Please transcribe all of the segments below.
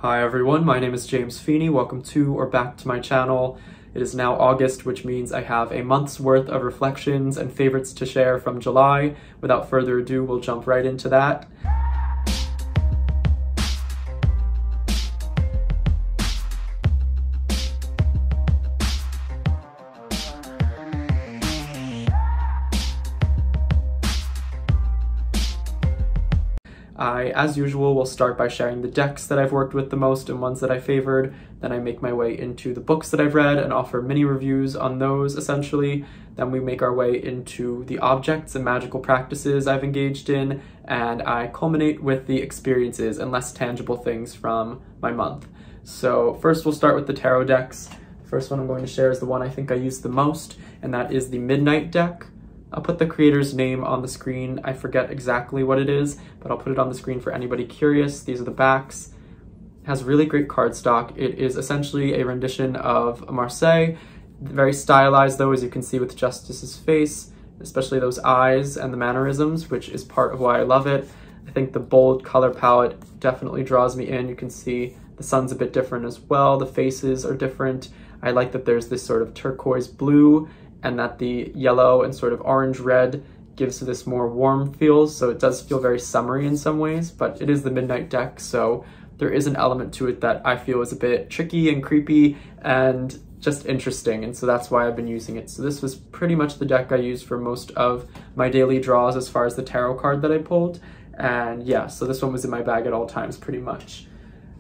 Hi everyone, my name is James Feeney. Welcome to or back to my channel. It is now August, which means I have a month's worth of reflections and favorites to share from July. Without further ado, we'll jump right into that. I, as usual, will start by sharing the decks that I've worked with the most and ones that I favored. Then I make my way into the books that I've read and offer mini reviews on those, essentially. Then we make our way into the objects and magical practices I've engaged in, and I culminate with the experiences and less tangible things from my month. So first we'll start with the tarot decks. The first one I'm going to share is the one I think I use the most, and that is the Midnight deck. I'll put the creator's name on the screen. I forget exactly what it is, but I'll put it on the screen for anybody curious. These are the backs. It has really great cardstock. It is essentially a rendition of Marseille. Very stylized though, as you can see with Justice's face, especially those eyes and the mannerisms, which is part of why I love it. I think the bold color palette definitely draws me in. You can see the sun's a bit different as well. The faces are different. I like that there's this sort of turquoise blue and that the yellow and sort of orange-red gives this more warm feel, so it does feel very summery in some ways, but it is the Midnight deck, so there is an element to it that I feel is a bit tricky and creepy and just interesting, and so that's why I've been using it. So this was pretty much the deck I used for most of my daily draws as far as the tarot card that I pulled, and yeah, so this one was in my bag at all times pretty much.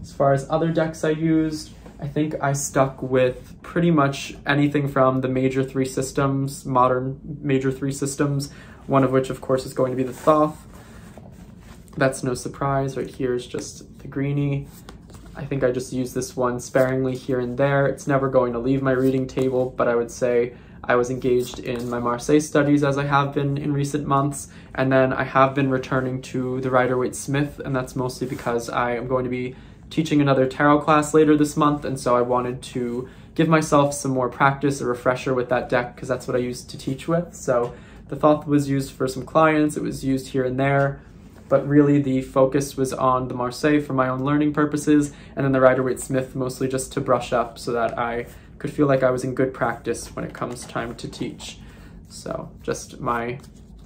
As far as other decks I used, I think I stuck with pretty much anything from the major three systems, modern major three systems, one of which of course is going to be the Thoth. That's no surprise. Right here is just the greenie. I think I just use this one sparingly here and there. It's never going to leave my reading table, but I would say I was engaged in my Marseille studies as I have been in recent months, and then I have been returning to the Rider-Waite-Smith, and that's mostly because I am going to be teaching another tarot class later this month, and so I wanted to give myself some more practice, a refresher with that deck, because that's what I used to teach with. So the Thoth was used for some clients, it was used here and there, but really the focus was on the Marseille for my own learning purposes, and then the Rider-Waite-Smith mostly just to brush up so that I could feel like I was in good practice when it comes time to teach. So just well,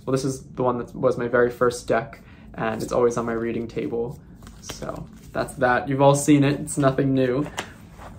this is the one that was my very first deck, and it's always on my reading table. So that's that. You've all seen it. It's nothing new.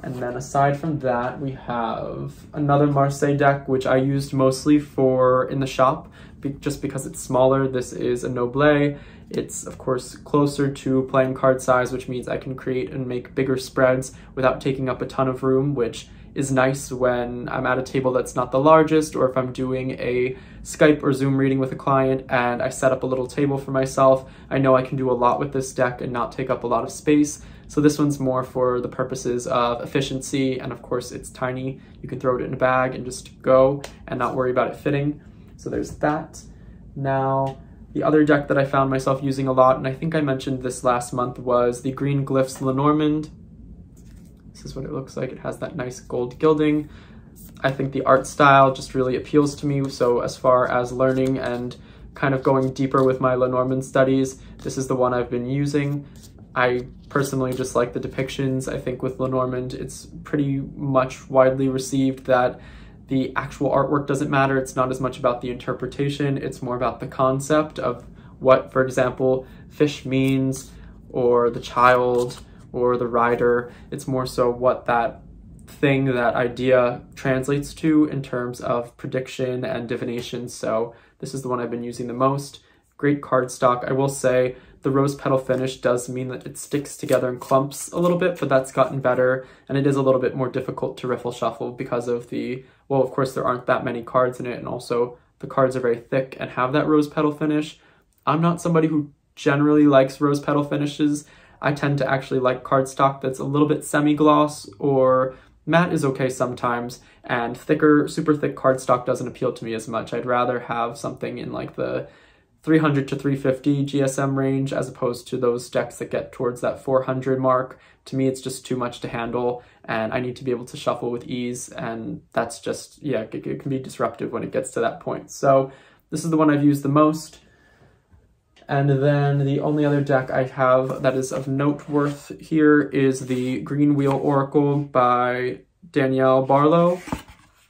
And then aside from that, we have another Marseille deck, which I used mostly for in the shop, just because it's smaller. This is a Noble. It's, of course, closer to playing card size, which means I can create and make bigger spreads without taking up a ton of room, which is nice when I'm at a table that's not the largest, or if I'm doing a Skype or Zoom reading with a client and I set up a little table for myself. I know I can do a lot with this deck and not take up a lot of space. So this one's more for the purposes of efficiency, and of course it's tiny. You can throw it in a bag and just go and not worry about it fitting. So there's that. Now, the other deck that I found myself using a lot, and I think I mentioned this last month, was the Green Glyphs Lenormand. This is what it looks like. It has that nice gold gilding. I think the art style just really appeals to me. So as far as learning and kind of going deeper with my Lenormand studies, this is the one I've been using. I personally just like the depictions. I think with Lenormand, it's pretty much widely received that the actual artwork doesn't matter. It's not as much about the interpretation. It's more about the concept of what, for example, fish means, or the child, or the rider. It's more so what that thing, that idea translates to in terms of prediction and divination. So this is the one I've been using the most. Great cardstock. I will say the rose petal finish does mean that it sticks together in clumps a little bit, but that's gotten better, and it is a little bit more difficult to riffle shuffle because of well, of course there aren't that many cards in it, and also the cards are very thick and have that rose petal finish. I'm not somebody who generally likes rose petal finishes. I tend to actually like cardstock that's a little bit semi-gloss, or matte is okay sometimes, and thicker, super thick cardstock doesn't appeal to me as much. I'd rather have something in like the 300 to 350 GSM range, as opposed to those decks that get towards that 400 mark. To me, it's just too much to handle, and I need to be able to shuffle with ease, and that's just, yeah, it can be disruptive when it gets to that point. So this is the one I've used the most. And then the only other deck I have that is of note worth here is the Green Wheel Oracle by Danielle Barlow.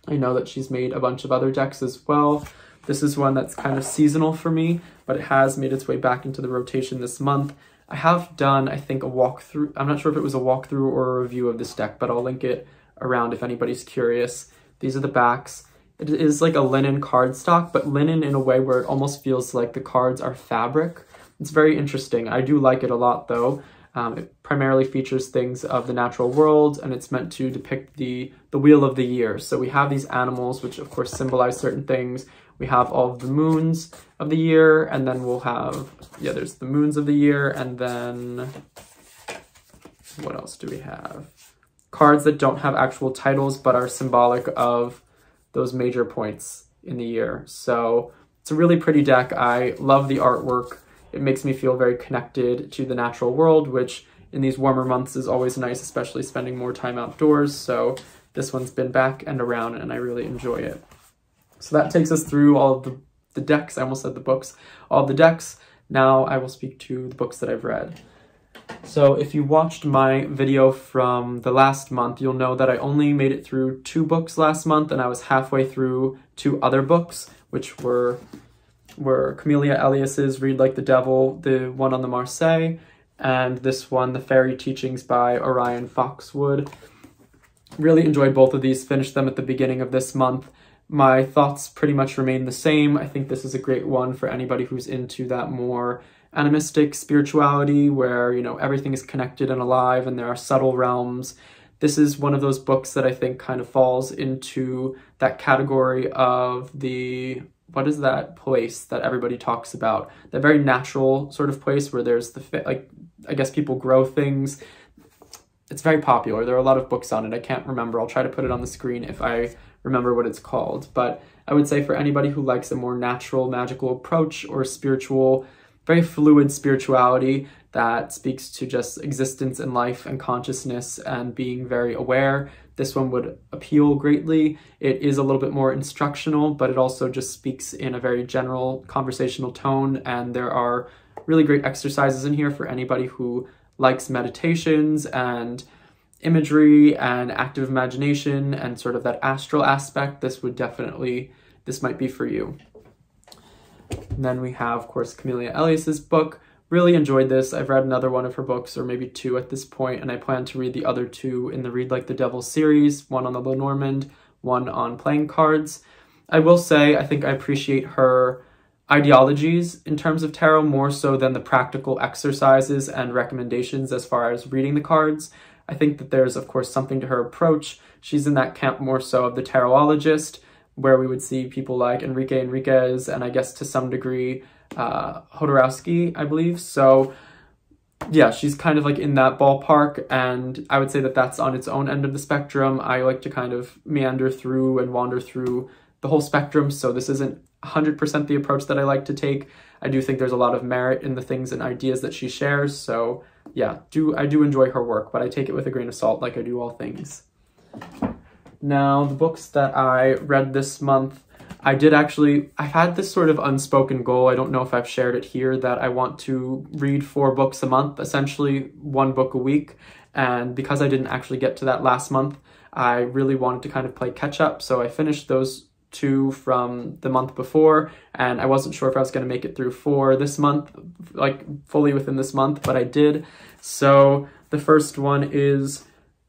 I know that she's made a bunch of other decks as well. This is one that's kind of seasonal for me, but it has made its way back into the rotation this month. I have done, I think, a walkthrough. I'm not sure if it was a walkthrough or a review of this deck, but I'll link it around if anybody's curious. These are the backs. It is like a linen cardstock, but linen in a way where it almost feels like the cards are fabric. It's very interesting. I do like it a lot, though. It primarily features things of the natural world, and it's meant to depict the wheel of the year. So we have these animals, which of course symbolize certain things. We have all of the moons of the year, and then we'll have, yeah, there's the moons of the year, and then what else do we have? Cards that don't have actual titles, but are symbolic of those major points in the year. So it's a really pretty deck. I love the artwork. It makes me feel very connected to the natural world, which in these warmer months is always nice, especially spending more time outdoors. So this one's been back and around, and I really enjoy it. So that takes us through all of the decks. I almost said the books. All of the decks. Now I will speak to the books that I've read. So if you watched my video from the last month, you'll know that I only made it through 2 books last month, and I was halfway through 2 other books, which were Camellia Elias's Read Like the Devil, the one on the Marseille, and this one, The Fairy Teachings by Orion Foxwood. Really enjoyed both of these, finished them at the beginning of this month. My thoughts pretty much remain the same. I think this is a great one for anybody who's into that more animistic spirituality where, you know, everything is connected and alive and there are subtle realms. This is one of those books that I think kind of falls into that category of the, what is that place that everybody talks about? That very natural sort of place where there's the, like, I guess people grow things. It's very popular. There are a lot of books on it. I can't remember. I'll try to put it on the screen if I remember what it's called. But I would say for anybody who likes a more natural, magical approach or spiritual, very fluid spirituality that speaks to just existence and life and consciousness and being very aware, this one would appeal greatly. It is a little bit more instructional, but it also just speaks in a very general conversational tone, and there are really great exercises in here for anybody who likes meditations and imagery and active imagination and sort of that astral aspect. This might be for you. And then we have, of course, Camellia Elias's book. Really enjoyed this. I've read another one of her books, or maybe 2 at this point, and I plan to read the other 2 in the Read Like the Devil series, one on the Lenormand, one on playing cards. I will say I think I appreciate her ideologies in terms of tarot more so than the practical exercises and recommendations as far as reading the cards. I think that there's, of course, something to her approach. She's in that camp more so of the tarologist, where we would see people like Enrique Enriquez and I guess to some degree Hodorowski, I believe. So yeah, she's kind of like in that ballpark, and I would say that that's on its own end of the spectrum. I like to kind of meander through and wander through the whole spectrum, so this isn't 100% the approach that I like to take. I do think there's a lot of merit in the things and ideas that she shares, so yeah, I do enjoy her work, but I take it with a grain of salt like I do all things. Now, the books that I read this month, I've had this sort of unspoken goal, I don't know if I've shared it here, that I want to read 4 books a month, essentially 1 book a week. And because I didn't actually get to that last month, I really wanted to kind of play catch up. So I finished those 2 from the month before, and I wasn't sure if I was going to make it through 4 this month, like fully within this month, but I did. So the first one is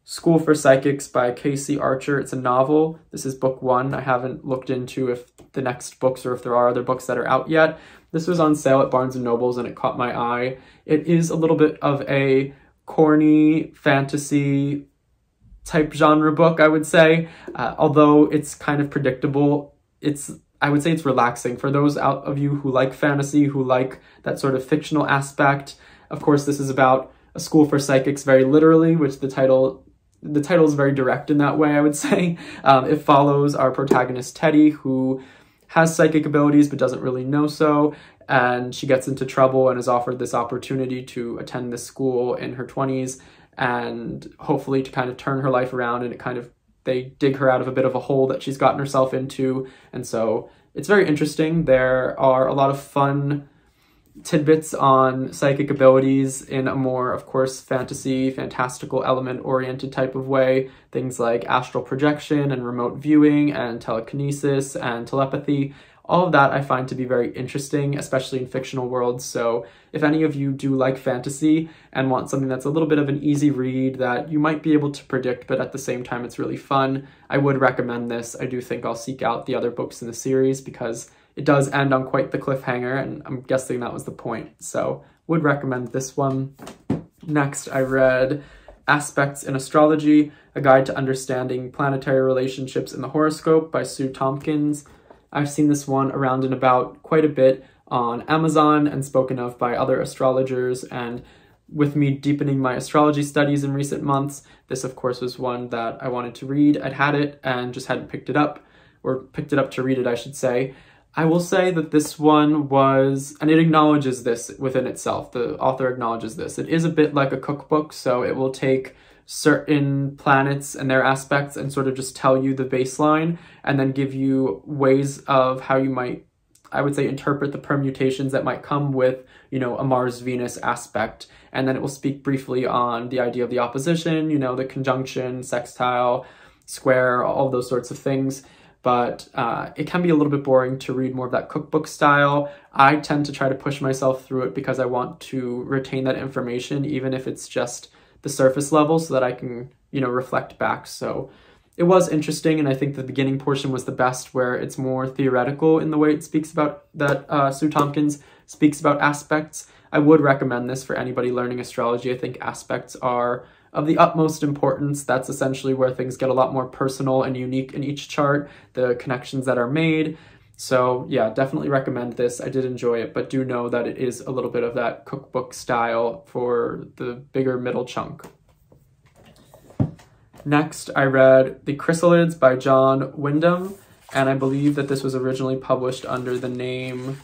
School for Psychics by Casey Archer. It's a novel. This is book 1. I haven't looked into if the next books or if there are other books that are out yet. This was on sale at Barnes & Noble's and it caught my eye. It is a little bit of a corny fantasy type genre book, I would say. Although it's kind of predictable, I would say it's relaxing. For those out of you who like fantasy, who like that sort of fictional aspect, of course this is about a school for psychics very literally, which the title is very direct in that way, I would say. It follows our protagonist, Teddy, who has psychic abilities but doesn't really know so, and she gets into trouble and is offered this opportunity to attend this school in her 20s and hopefully to kind of turn her life around, and they dig her out of a bit of a hole that she's gotten herself into. And so it's very interesting. There are a lot of fun tidbits on psychic abilities in a more, of course, fantastical element-oriented type of way. Things like astral projection and remote viewing and telekinesis and telepathy. All of that I find to be very interesting, especially in fictional worlds. So if any of you do like fantasy and want something that's a little bit of an easy read that you might be able to predict, but at the same time it's really fun, I would recommend this. I do think I'll seek out the other books in the series because it does end on quite the cliffhanger, and I'm guessing that was the point. So would recommend this one. Next, I read Aspects in Astrology, A Guide to Understanding Planetary Relationships in the Horoscope by Sue Tompkins. I've seen this one around and about quite a bit on Amazon and spoken of by other astrologers, and with me deepening my astrology studies in recent months, this of course was one that I wanted to read. I'd had it and just hadn't picked it up, or picked it up to read it, I should say. I will say that this one was, and it acknowledges this within itself, the author acknowledges this. It is a bit like a cookbook, so it will take certain planets and their aspects and sort of just tell you the baseline and then give you ways of how you might, I would say, interpret the permutations that might come with, you know, a Mars-Venus aspect. And then it will speak briefly on the idea of the opposition, you know, the conjunction, sextile, square, all those sorts of things. But it can be a little bit boring to read more of that cookbook style. I tend to try to push myself through it because I want to retain that information, even if it's just the surface level, so that I can, you know, reflect back. So it was interesting, and I think the beginning portion was the best, where it's more theoretical in the way it speaks about that. Sue Tompkins speaks about aspects. I would recommend this for anybody learning astrology. I think aspects are of the utmost importance. That's essentially where things get a lot more personal and unique in each chart, the connections that are made. So yeah, definitely recommend this. I did enjoy it, but do know that it is a little bit of that cookbook style for the bigger middle chunk. Next, I read The Chrysalids by John Wyndham, and I believe that this was originally published under the name,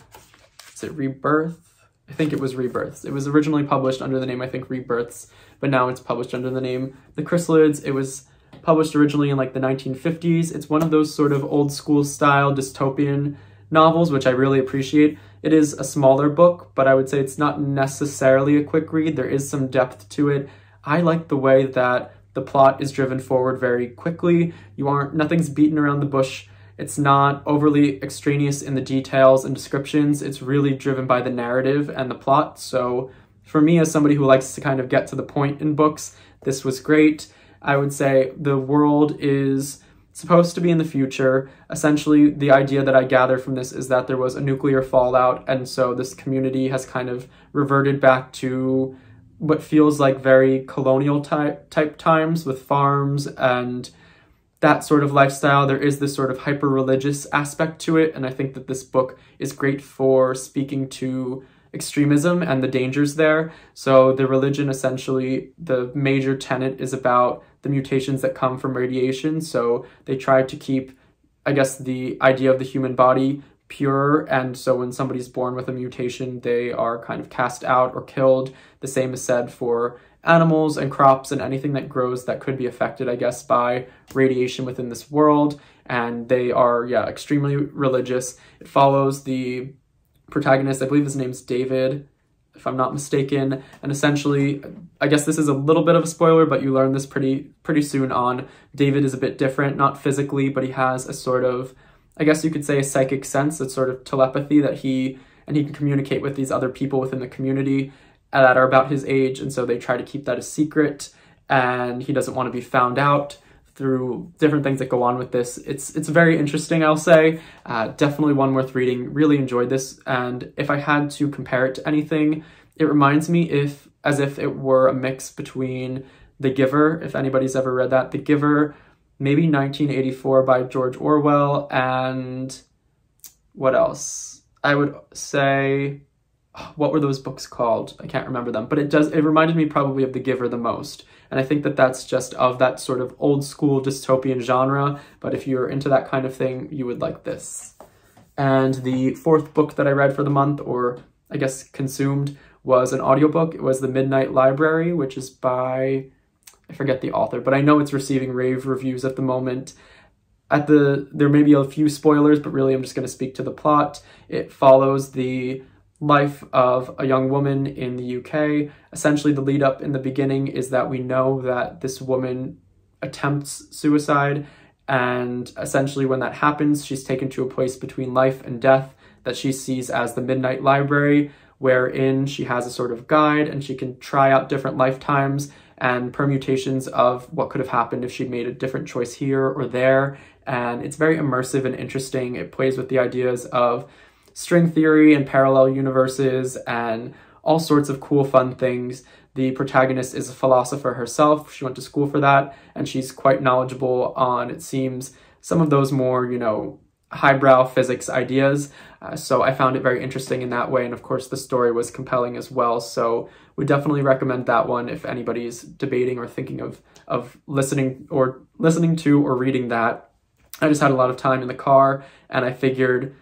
is it Rebirth? I think it was Rebirths. It was originally published under the name, I think, Rebirths, but now it's published under the name The Chrysalids. It was published originally in like the 1950s. It's one of those sort of old school style dystopian novels, which I really appreciate. It is a smaller book, but I would say it's not necessarily a quick read. There is some depth to it. I like the way that the plot is driven forward very quickly. Nothing's beaten around the bush. It's not overly extraneous in the details and descriptions. It's really driven by the narrative and the plot. So for me, as somebody who likes to kind of get to the point in books, this was great. I would say the world is supposed to be in the future. Essentially, the idea that I gather from this is that there was a nuclear fallout, and so this community has kind of reverted back to what feels like very colonial type times with farms and that sort of lifestyle. There is this sort of hyper-religious aspect to it, and I think that this book is great for speaking to extremism and the dangers there. So the religion, essentially, the major tenet is about the mutations that come from radiation. So they try to keep, I guess, the idea of the human body pure, and so when somebody's born with a mutation, they are kind of cast out or killed. The same is said for animals and crops and anything that grows that could be affected, I guess, by radiation within this world. And they are, yeah, extremely religious. It follows the protagonist, I believe his name's David, if I'm not mistaken, and essentially, I guess this is a little bit of a spoiler, but you learn this pretty soon on. David is a bit different, not physically, but he has a sort of, I guess you could say, a psychic sense, a sort of telepathy that he can communicate with these other people within the community that are about his age, and so they try to keep that a secret, and he doesn't want to be found out through different things that go on with this. It's very interesting, I'll say. Definitely one worth reading. Really enjoyed this, and if I had to compare it to anything, it reminds me as if it were a mix between The Giver, if anybody's ever read that. The Giver, maybe 1984 by George Orwell, and what else? I would say, what were those books called? I can't remember them, but it reminded me probably of The Giver the most. And I think that that's just of that sort of old school dystopian genre, but if you're into that kind of thing, you would like this. And the fourth book that I read for the month, or I guess consumed, was an audiobook. It was The Midnight Library, which is by, I forget the author, but I know it's receiving rave reviews at the moment. There may be a few spoilers, but really I'm just going to speak to the plot. It follows the life of a young woman in the UK. Essentially, the lead up in the beginning is that we know that this woman attempts suicide, and essentially when that happens, she's taken to a place between life and death that she sees as the Midnight Library, wherein she has a sort of guide and she can try out different lifetimes and permutations of what could have happened if she'd made a different choice here or there. And it's very immersive and interesting. It plays with the ideas of string theory and parallel universes and all sorts of cool, fun things. The protagonist is a philosopher herself. She went to school for that, and she's quite knowledgeable on, it seems, some of those more, highbrow physics ideas. So I found it very interesting in that way. And of course, the story was compelling as well. So we definitely recommend that one if anybody's debating or thinking of listening to or reading that. I just had a lot of time in the car, and I figured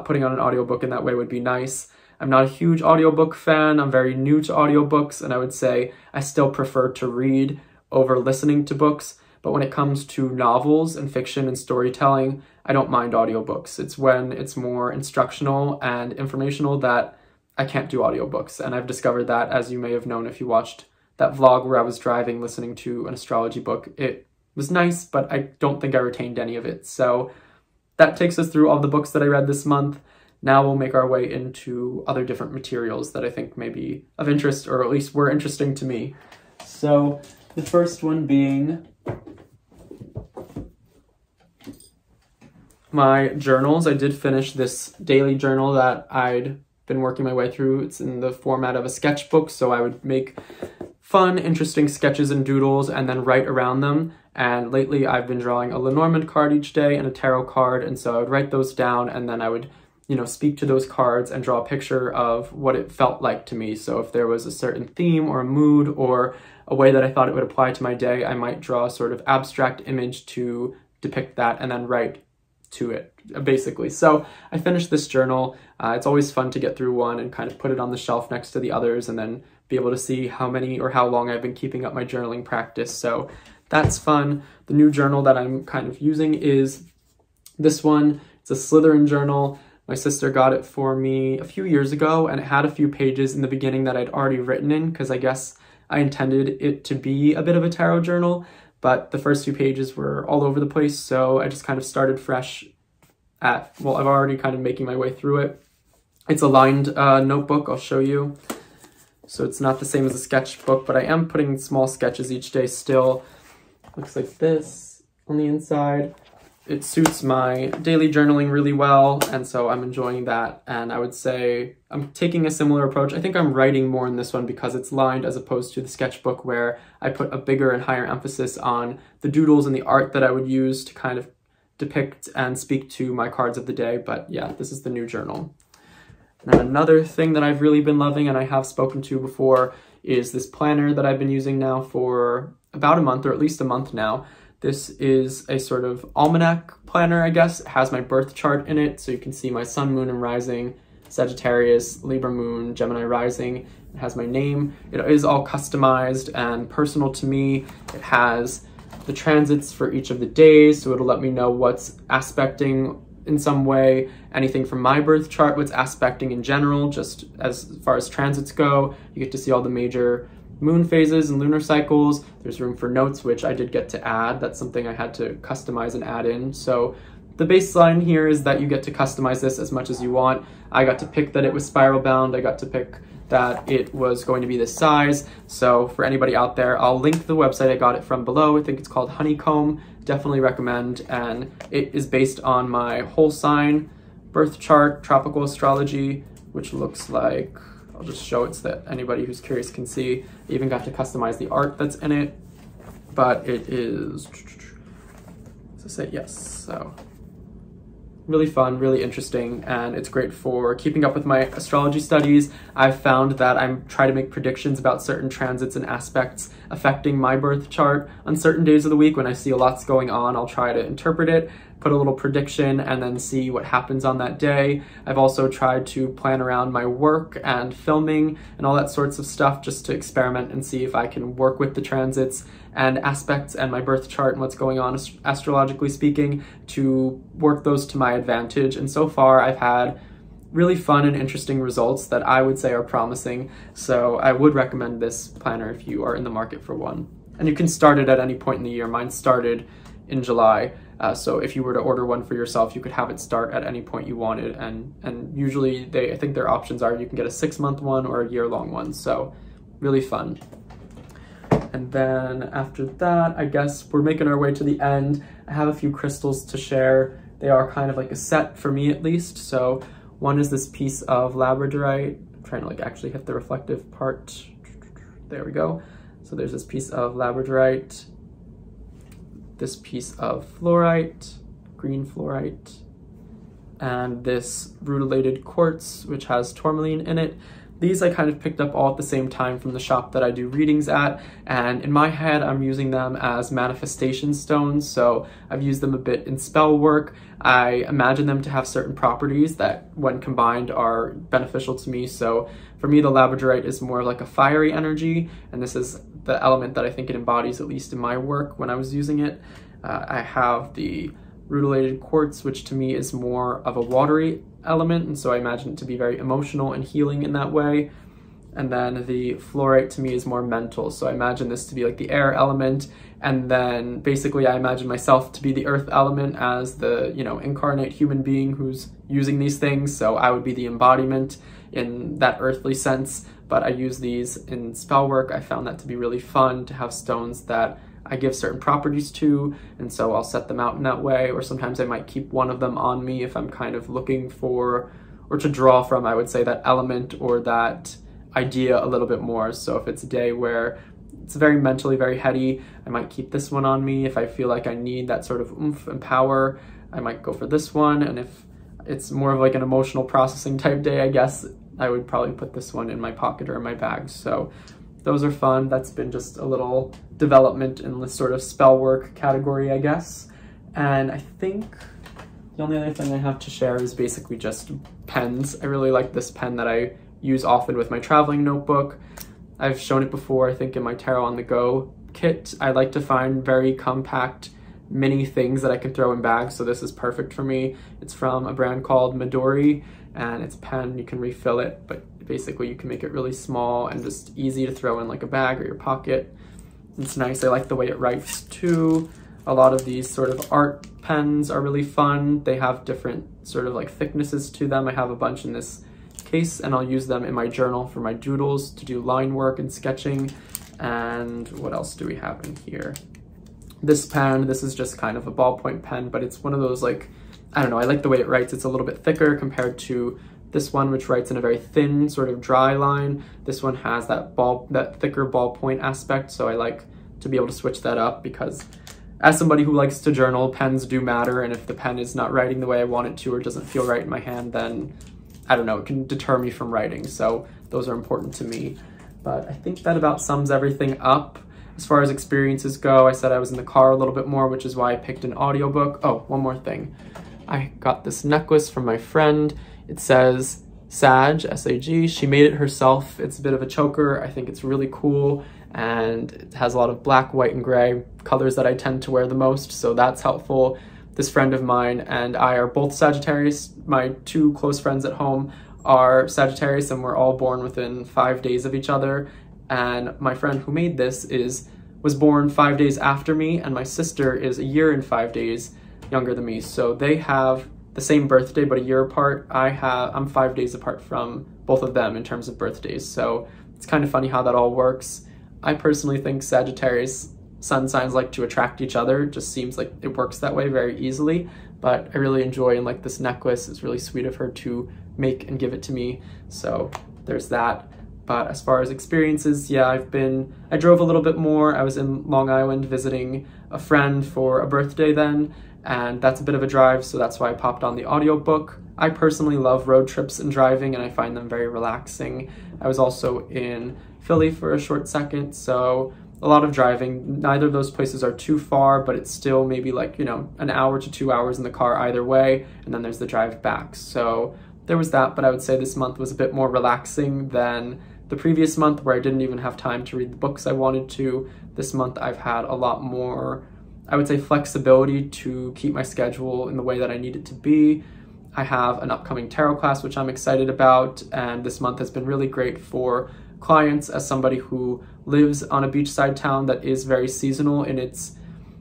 putting on an audiobook in that way would be nice. I'm not a huge audiobook fan. I'm very new to audiobooks, and I would say I still prefer to read over listening to books. But when it comes to novels and fiction and storytelling, I don't mind audiobooks. It's when it's more instructional and informational that I can't do audiobooks. And I've discovered that, as you may have known if you watched that vlog where I was driving listening to an astrology book. It was nice, but I don't think I retained any of it. So that takes us through all the books that I read this month. Now we'll make our way into other different materials that I think may be of interest, or at least were interesting to me. So the first one being my journals. I did finish this daily journal that I'd been working my way through. It's in the format of a sketchbook, so I would make fun, interesting sketches and doodles and then write around them. And lately I've been drawing a Lenormand card each day and a tarot card, and so I would write those down and then I would speak to those cards and draw a picture of what it felt like to me. So if there was a certain theme or a mood or a way that I thought it would apply to my day, I might draw a sort of abstract image to depict that and then write to it, basically. So I finished this journal. It's always fun to get through one and kind of put it on the shelf next to the others and then be able to see how many or how long I've been keeping up my journaling practice. So that's fun. The new journal that I'm kind of using is this one. It's a Slytherin journal. My sister got it for me a few years ago, and it had a few pages in the beginning that I'd already written in because I guess I intended it to be a bit of a tarot journal, but the first few pages were all over the place, so I just kind of started fresh I've already kind of making my way through it. It's a lined notebook, I'll show you. So it's not the same as a sketchbook, but I am putting small sketches each day still. Looks like this on the inside. It suits my daily journaling really well, and so I'm enjoying that. And I would say I'm taking a similar approach. I think I'm writing more in this one because it's lined as opposed to the sketchbook where I put a bigger and higher emphasis on the doodles and the art that I would use to kind of depict and speak to my cards of the day. But yeah, this is the new journal. And another thing that I've really been loving and I have spoken to before is this planner that I've been using now for about a month, or at least a month now. This is a sort of almanac planner, I guess. It has my birth chart in it, so you can see my sun, moon, and rising, Sagittarius, Libra moon, Gemini rising. It has my name. It is all customized and personal to me. It has the transits for each of the days, so it'll let me know what's aspecting in some way, anything from my birth chart, what's aspecting in general, just as far as transits go. You get to see all the major moon phases and lunar cycles. There's room for notes, which I did get to add. That's something I had to customize and add in. So the baseline here is that you get to customize this as much as you want. I got to pick that it was spiral bound. I got to pick that it was going to be this size. So for anybody out there, I'll link the website I got it from below. I think it's called Honeycomb. Definitely recommend. And it is based on my whole sign birth chart, tropical astrology, which looks like, I'll just show it so that anybody who's curious can see. I even got to customize the art that's in it, but it is, does it say yes? So really fun, really interesting, and it's great for keeping up with my astrology studies. I've found that I try to make predictions about certain transits and aspects affecting my birth chart on certain days of the week. When I see a lot's going on, I'll try to interpret it, put a little prediction, and then see what happens on that day. I've also tried to plan around my work and filming and all that sorts of stuff just to experiment and see if I can work with the transits and aspects and my birth chart and what's going on astrologically speaking to work those to my advantage. And so far I've had really fun and interesting results that I would say are promising. So I would recommend this planner if you are in the market for one. And you can start it at any point in the year. Mine started in July. So if you were to order one for yourself, you could have it start at any point you wanted. And usually I think their options are you can get a 6-month one or a year-long one. So really fun. And then after that, I guess we're making our way to the end. I have a few crystals to share. They are kind of like a set for me at least. So one is this piece of labradorite. I'm trying to like actually hit the reflective part. There we go. So there's this piece of labradorite, this piece of fluorite, green fluorite, and this rutilated quartz, which has tourmaline in it. These I kind of picked up all at the same time from the shop that I do readings at, and in my head I'm using them as manifestation stones, so I've used them a bit in spell work. I imagine them to have certain properties that when combined are beneficial to me, so for me the labradorite is more like a fiery energy, and this is the element that I think it embodies, at least in my work when I was using it. I have the rutilated quartz, which to me is more of a watery element, and so I imagine it to be very emotional and healing in that way. And then the fluorite to me is more mental, so I imagine this to be like the air element, and then basically I imagine myself to be the earth element as the, you know, incarnate human being who's using these things, so I would be the embodiment in that earthly sense. But I use these in spell work. I found that to be really fun to have stones that I give certain properties to, and so I'll set them out in that way, or sometimes I might keep one of them on me if I'm kind of looking for, or to draw from, I would say, that element or that idea a little bit more. So if it's a day where it's very mentally very heady, I might keep this one on me. If I feel like I need that sort of oomph and power, I might go for this one. And if it's more of like an emotional processing type day, I guess I would probably put this one in my pocket or in my bag. So those are fun. That's been just a little development in this sort of spell work category, I guess. And I think the only other thing I have to share is basically just pens. I really like this pen that I use often with my traveling notebook. I've shown it before, I think, in my Tarot on the Go kit. I like to find very compact mini things that I can throw in bags, so this is perfect for me. It's from a brand called Midori, and it's a pen. You can refill it, but basically you can make it really small and just easy to throw in like a bag or your pocket. It's nice. I like the way it writes too. A lot of these sort of art pens are really fun. They have different sort of like thicknesses to them. I have a bunch in this case, and I'll use them in my journal for my doodles to do line work and sketching. And what else do we have in here? This pen, this is just kind of a ballpoint pen, but it's one of those, like, I don't know, I like the way it writes. It's a little bit thicker compared to this one, which writes in a very thin sort of dry line. This one has that thicker ballpoint aspect, so I like to be able to switch that up, because as somebody who likes to journal, pens do matter, and if the pen is not writing the way I want it to or doesn't feel right in my hand, then I don't know, it can deter me from writing. So those are important to me. But I think that about sums everything up. As far as experiences go, I said I was in the car a little bit more, which is why I picked an audiobook. Oh, one more thing. I got this necklace from my friend. It says Sag, S-A-G. She made it herself. It's a bit of a choker. I think it's really cool, and it has a lot of black, white, and gray colors that I tend to wear the most, so that's helpful. This friend of mine and I are both Sagittarius. My two close friends at home are Sagittarius, and we're all born within 5 days of each other. And my friend who made this was born 5 days after me, and my sister is a year and 5 days younger than me. So they have the same birthday, but a year apart. I'm 5 days apart from both of them in terms of birthdays. So it's kind of funny how that all works. I personally think Sagittarius sun signs like to attract each other. It just seems like it works that way very easily. But I really enjoy, and like this necklace, it's really sweet of her to make and give it to me. So there's that. But as far as experiences, yeah, I drove a little bit more. I was in Long Island visiting a friend for a birthday then, and that's a bit of a drive, so that's why I popped on the audiobook. I personally love road trips and driving, and I find them very relaxing. I was also in Philly for a short second, so a lot of driving. Neither of those places are too far, but it's still maybe like, an hour to 2 hours in the car either way, and then there's the drive back. So there was that, but I would say this month was a bit more relaxing than the previous month, where I didn't even have time to read the books I wanted to. This month I've had a lot more, I would say, flexibility to keep my schedule in the way that I need it to be. I have an upcoming tarot class, which I'm excited about, and this month has been really great for clients as somebody who lives on a beachside town that is very seasonal in its,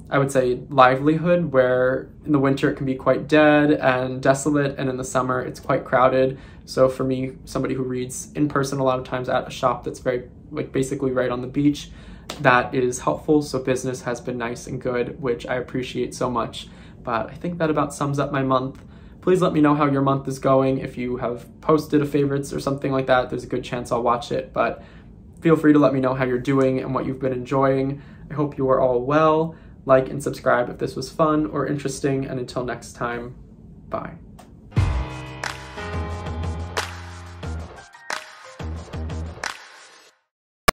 I would say, livelihood, where in the winter it can be quite dead and desolate, and in the summer it's quite crowded. So for me, somebody who reads in person a lot of times at a shop that's very, like, basically right on the beach, that is helpful. So business has been nice and good, which I appreciate so much. But I think that about sums up my month. Please let me know how your month is going. If you have posted a favorites or something like that, there's a good chance I'll watch it, but feel free to let me know how you're doing and what you've been enjoying. I hope you are all well. Like and subscribe if this was fun or interesting, and until next time, bye.